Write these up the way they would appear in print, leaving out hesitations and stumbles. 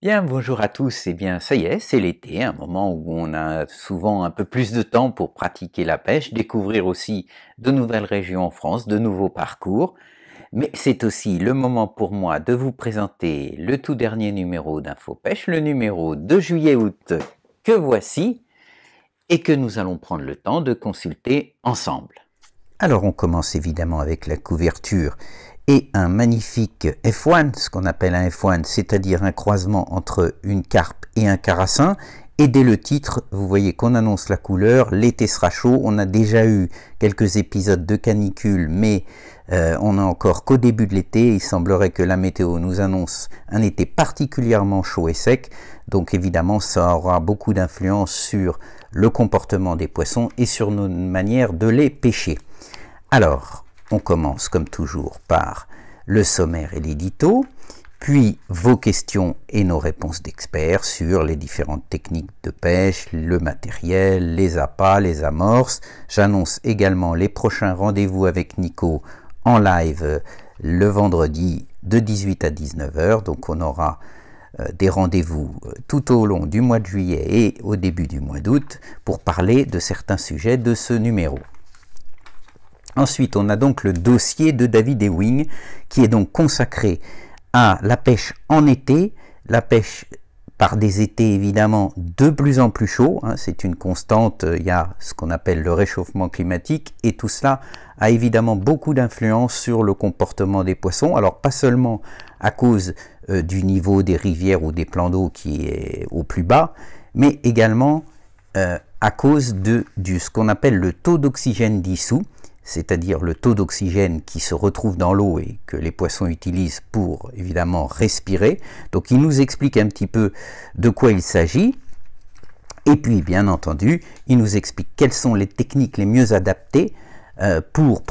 Bien, bonjour à tous. Eh bien, ça y est, c'est l'été, un moment où on a souvent un peu plus de temps pour pratiquer la pêche, découvrir aussi de nouvelles régions en France, de nouveaux parcours. Mais c'est aussi le moment pour moi de vous présenter le tout dernier numéro d'Info Pêche, le numéro de juillet-août que voici et que nous allons prendre le temps de consulter ensemble. Alors, on commence évidemment avec la couverture et un magnifique F1, ce qu'on appelle un F1, c'est-à-dire un croisement entre une carpe et un carassin. Et dès le titre, vous voyez qu'on annonce la couleur, l'été sera chaud, on a déjà eu quelques épisodes de canicule, mais on n'a encore qu'au début de l'été. Il semblerait que la météo nous annonce un été particulièrement chaud et sec, donc évidemment ça aura beaucoup d'influence sur le comportement des poissons et sur nos manières de les pêcher. Alors, on commence comme toujours par le sommaire et l'édito, puis vos questions et nos réponses d'experts sur les différentes techniques de pêche, le matériel, les appâts, les amorces. J'annonce également les prochains rendez-vous avec Nico en live le vendredi de 18 à 19h. Donc on aura des rendez-vous tout au long du mois de juillet et au début du mois d'août pour parler de certains sujets de ce numéro. Ensuite, on a donc le dossier de David Ewing qui est donc consacré à la pêche en été, la pêche par des étés évidemment de plus en plus chauds, c'est une constante, il y a ce qu'on appelle le réchauffement climatique et tout cela a évidemment beaucoup d'influence sur le comportement des poissons, alors pas seulement à cause du niveau des rivières ou des plans d'eau qui est au plus bas, mais également à cause de ce qu'on appelle le taux d'oxygène dissous, c'est-à-dire le taux d'oxygène qui se retrouve dans l'eau et que les poissons utilisent pour évidemment respirer. Donc il nous explique un petit peu de quoi il s'agit. Et puis bien entendu, il nous explique quelles sont les techniques les mieux adaptées pour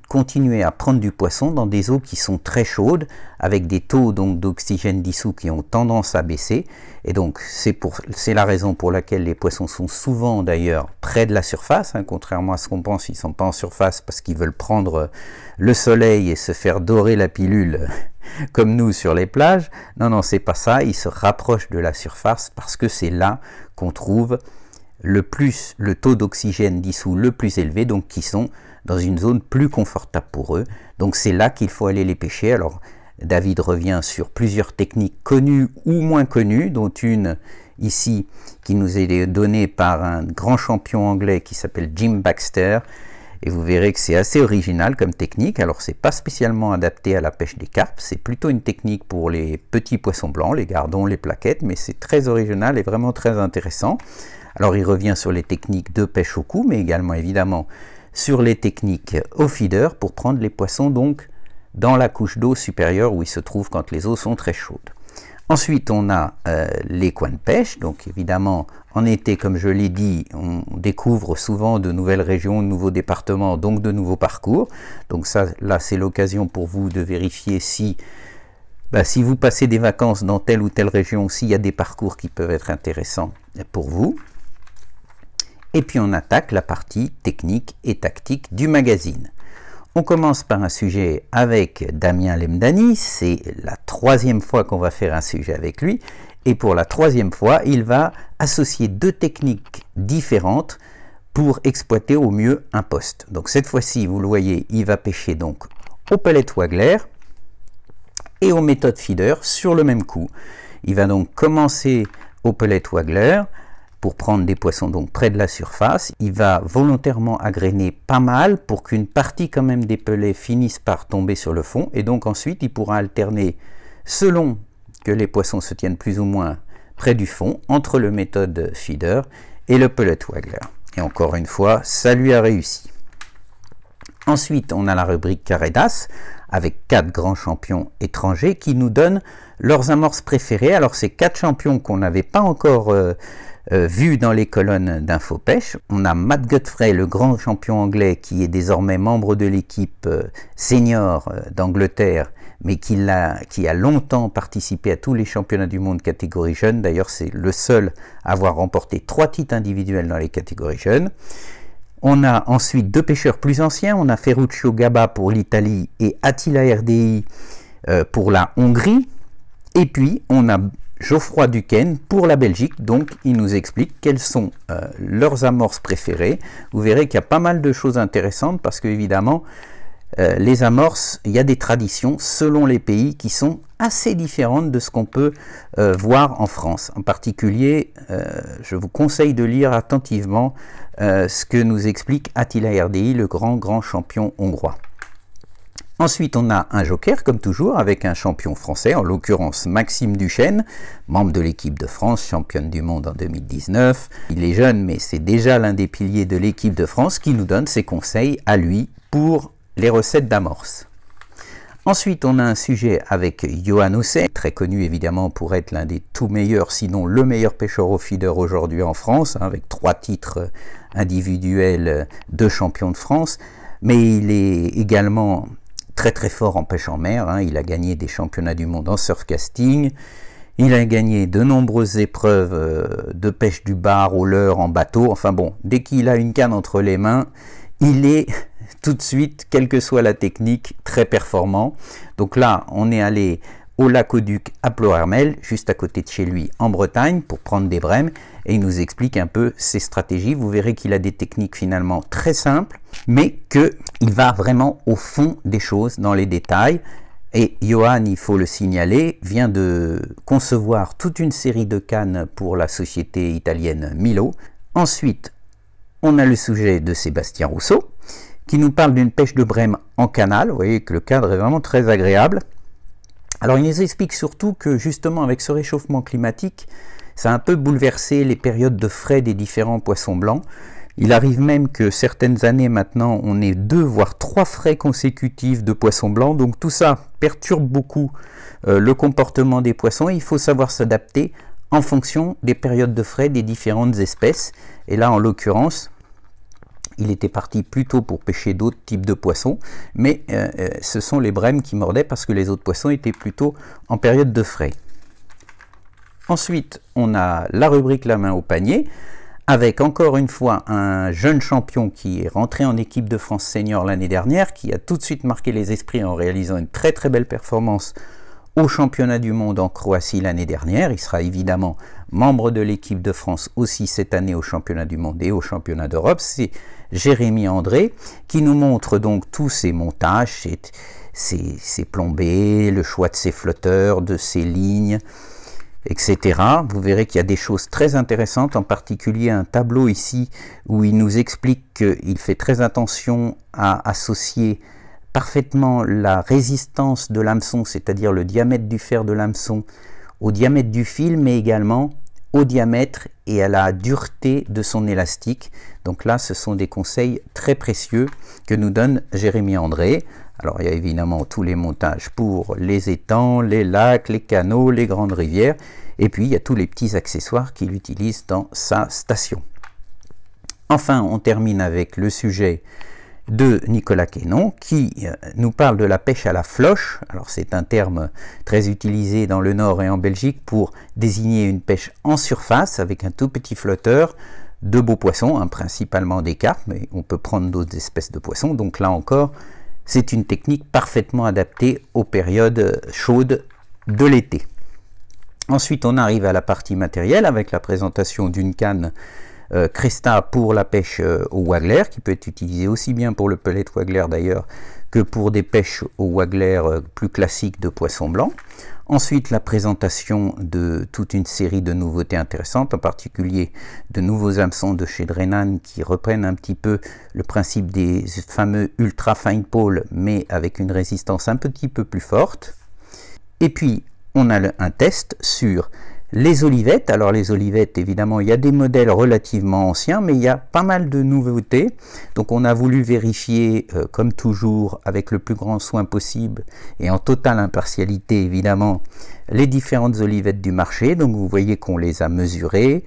continuer à prendre du poisson dans des eaux qui sont très chaudes, avec des taux donc d'oxygène dissous qui ont tendance à baisser. Et donc c'est la raison pour laquelle les poissons sont souvent d'ailleurs près de la surface, contrairement à ce qu'on pense, ils ne sont pas en surface parce qu'ils veulent prendre le soleil et se faire dorer la pilule comme nous sur les plages. Non, c'est pas ça, ils se rapprochent de la surface parce que c'est là qu'on trouve le taux d'oxygène dissous le plus élevé, donc qui sont dans une zone plus confortable pour eux. Donc c'est là qu'il faut aller les pêcher. Alors David revient sur plusieurs techniques connues ou moins connues, dont une ici qui nous est donnée par un grand champion anglais qui s'appelle Jim Baxter. Et vous verrez que c'est assez original comme technique. Alors c'est pas spécialement adapté à la pêche des carpes, c'est plutôt une technique pour les petits poissons blancs, les gardons, les plaquettes, mais c'est très original et vraiment très intéressant. Alors il revient sur les techniques de pêche au cou, mais également évidemment sur les techniques au feeder pour prendre les poissons donc dans la couche d'eau supérieure où ils se trouvent quand les eaux sont très chaudes. Ensuite on a les coins de pêche, donc évidemment en été comme je l'ai dit on découvre souvent de nouvelles régions, de nouveaux départements, donc de nouveaux parcours. Donc ça là c'est l'occasion pour vous de vérifier si vous passez des vacances dans telle ou telle région, s'il y a des parcours qui peuvent être intéressants pour vous. Et puis on attaque la partie technique et tactique du magazine. On commence par un sujet avec Damien Lemdani, c'est la 3e fois qu'on va faire un sujet avec lui, et pour la 3e fois, il va associer 2 techniques différentes pour exploiter au mieux un poste. Donc cette fois-ci, vous le voyez, il va pêcher donc au pellet waggler et aux méthodes feeder sur le même coup. Il va donc commencer au pellet waggler, pour prendre des poissons donc près de la surface. Il va volontairement agréner pas mal pour qu'une partie quand même des pellets finisse par tomber sur le fond, et donc ensuite il pourra alterner selon que les poissons se tiennent plus ou moins près du fond entre le méthode feeder et le pellet waggler. Et encore une fois, ça lui a réussi. Ensuite, on a la rubrique carré d'as avec 4 grands champions étrangers qui nous donnent leurs amorces préférées. Alors ces 4 champions qu'on n'avait pas encore vu dans les colonnes d'Info Pêche. On a Matt Godfrey, le grand champion anglais, qui est désormais membre de l'équipe senior d'Angleterre, mais qui a longtemps participé à tous les championnats du monde catégorie jeune. D'ailleurs, c'est le seul à avoir remporté 3 titres individuels dans les catégories jeunes. On a ensuite 2 pêcheurs plus anciens. On a Ferruccio Gaba pour l'Italie et Attila RDI pour la Hongrie. Et puis, on a Geoffroy Duquesne pour la Belgique. Donc il nous explique quelles sont leurs amorces préférées. Vous verrez qu'il y a pas mal de choses intéressantes parce que évidemment les amorces, il y a des traditions selon les pays qui sont assez différentes de ce qu'on peut voir en France. En particulier, je vous conseille de lire attentivement ce que nous explique Attila Erdei, le grand champion hongrois. Ensuite, on a un joker, comme toujours, avec un champion français, en l'occurrence Maxime Duchesne, membre de l'équipe de France, championne du monde en 2019. Il est jeune, mais c'est déjà l'un des piliers de l'équipe de France qui nous donne ses conseils à lui pour les recettes d'amorce. Ensuite, on a un sujet avec Johan Hosset, très connu évidemment pour être l'un des tout meilleurs, sinon le meilleur pêcheur au feeder aujourd'hui en France, avec 3 titres individuels de champion de France, mais il est également très fort en pêche en mer. Il a gagné des championnats du monde en surfcasting, il a gagné de nombreuses épreuves de pêche du bar au leurre en bateau. Enfin bon, dès qu'il a une canne entre les mains, il est tout de suite, quelle que soit la technique, très performant. Donc là, on est allé au lac au Duc à Plohermel, juste à côté de chez lui en Bretagne, pour prendre des brèmes, et il nous explique un peu ses stratégies. Vous verrez qu'il a des techniques finalement très simples, mais qu'il va vraiment au fond des choses, dans les détails. Et Johan, il faut le signaler, vient de concevoir toute une série de cannes pour la société italienne Milo. Ensuite, on a le sujet de Sébastien Rousseau, qui nous parle d'une pêche de brème en canal. Vous voyez que le cadre est vraiment très agréable. Alors il nous explique surtout que justement avec ce réchauffement climatique, ça a un peu bouleversé les périodes de frai des différents poissons blancs. Il arrive même que certaines années maintenant, on ait 2 voire 3 frais consécutifs de poissons blancs. Donc tout ça perturbe beaucoup le comportement des poissons. Et il faut savoir s'adapter en fonction des périodes de frai des différentes espèces. Et là en l'occurrence, il était parti plutôt pour pêcher d'autres types de poissons, mais ce sont les brèmes qui mordaient parce que les autres poissons étaient plutôt en période de frai. Ensuite, on a la rubrique La main au panier, avec encore une fois un jeune champion qui est rentré en équipe de France senior l'année dernière, qui a tout de suite marqué les esprits en réalisant une très belle performance au championnat du monde en Croatie l'année dernière. Il sera évidemment membre de l'équipe de France aussi cette année au championnat du monde et au championnat d'Europe. C'est Jérémy André qui nous montre donc tous ses montages, ses plombées, le choix de ses flotteurs, de ses lignes, etc. Vous verrez qu'il y a des choses très intéressantes, en particulier un tableau ici où il nous explique qu'il fait très attention à associer parfaitement la résistance de l'hameçon, c'est-à-dire le diamètre du fer de l'hameçon, au diamètre du fil, mais également au diamètre et à la dureté de son élastique. Donc là, ce sont des conseils très précieux que nous donne Jérémy André. Alors il y a évidemment tous les montages pour les étangs, les lacs, les canaux, les grandes rivières, et puis il y a tous les petits accessoires qu'il utilise dans sa station. Enfin, on termine avec le sujet de Nicolas Quénon qui nous parle de la pêche à la floche. Alors c'est un terme très utilisé dans le Nord et en Belgique pour désigner une pêche en surface avec un tout petit flotteur de beaux poissons, principalement des carpes, mais on peut prendre d'autres espèces de poissons. Donc là encore, c'est une technique parfaitement adaptée aux périodes chaudes de l'été. Ensuite, on arrive à la partie matérielle avec la présentation d'une canne Cresta pour la pêche au waggler, qui peut être utilisée aussi bien pour le pellet waggler d'ailleurs que pour des pêches au waggler plus classiques de poissons blancs. Ensuite, la présentation de toute une série de nouveautés intéressantes, en particulier de nouveaux hameçons de chez Drenan qui reprennent un petit peu le principe des fameux ultra fine pole, mais avec une résistance un petit peu plus forte. Et puis, on a un test sur les olivettes. Alors les olivettes, évidemment, il y a des modèles relativement anciens, mais il y a pas mal de nouveautés. Donc on a voulu vérifier, comme toujours, avec le plus grand soin possible et en totale impartialité, évidemment, les différentes olivettes du marché. Donc vous voyez qu'on les a mesurées.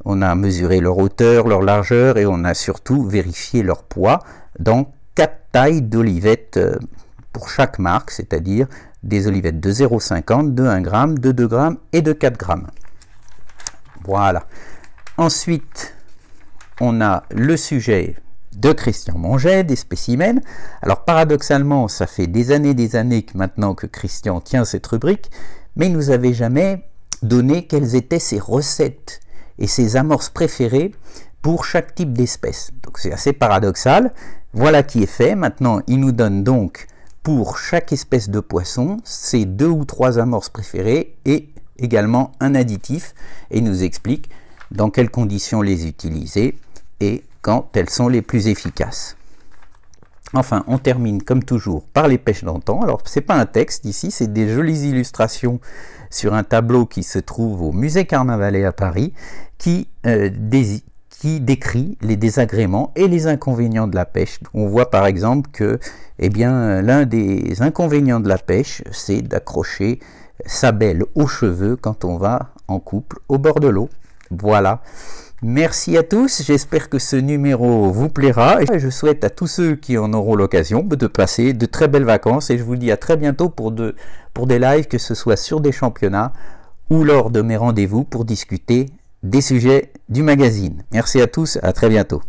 On a mesuré leur hauteur, leur largeur et on a surtout vérifié leur poids dans 4 tailles d'olivettes pour chaque marque, c'est-à-dire des olivettes de 0,50, de 1 g, de 2 g et de 4 g. Voilà. Ensuite, on a le sujet de Christian Monget, des spécimens. Alors paradoxalement, ça fait des années que maintenant que Christian tient cette rubrique, mais il ne nous avait jamais donné quelles étaient ses recettes et ses amorces préférées pour chaque type d'espèce. Donc c'est assez paradoxal. Voilà qui est fait. Maintenant, il nous donne donc pour chaque espèce de poisson ses 2 ou 3 amorces préférées et également un additif, et il nous explique dans quelles conditions les utiliser et quand elles sont les plus efficaces. Enfin, on termine comme toujours par les pêches d'antan. Alors, c'est pas un texte ici, c'est des jolies illustrations sur un tableau qui se trouve au musée Carnavalet à Paris, qui décrit les désagréments et les inconvénients de la pêche. On voit par exemple que l'un des inconvénients de la pêche, c'est d'accrocher sa belle aux cheveux quand on va en couple au bord de l'eau. Voilà. Merci à tous, j'espère que ce numéro vous plaira et je souhaite à tous ceux qui en auront l'occasion de passer de très belles vacances et je vous dis à très bientôt pour des lives, que ce soit sur des championnats ou lors de mes rendez-vous pour discuter des sujets du magazine. Merci à tous, à très bientôt.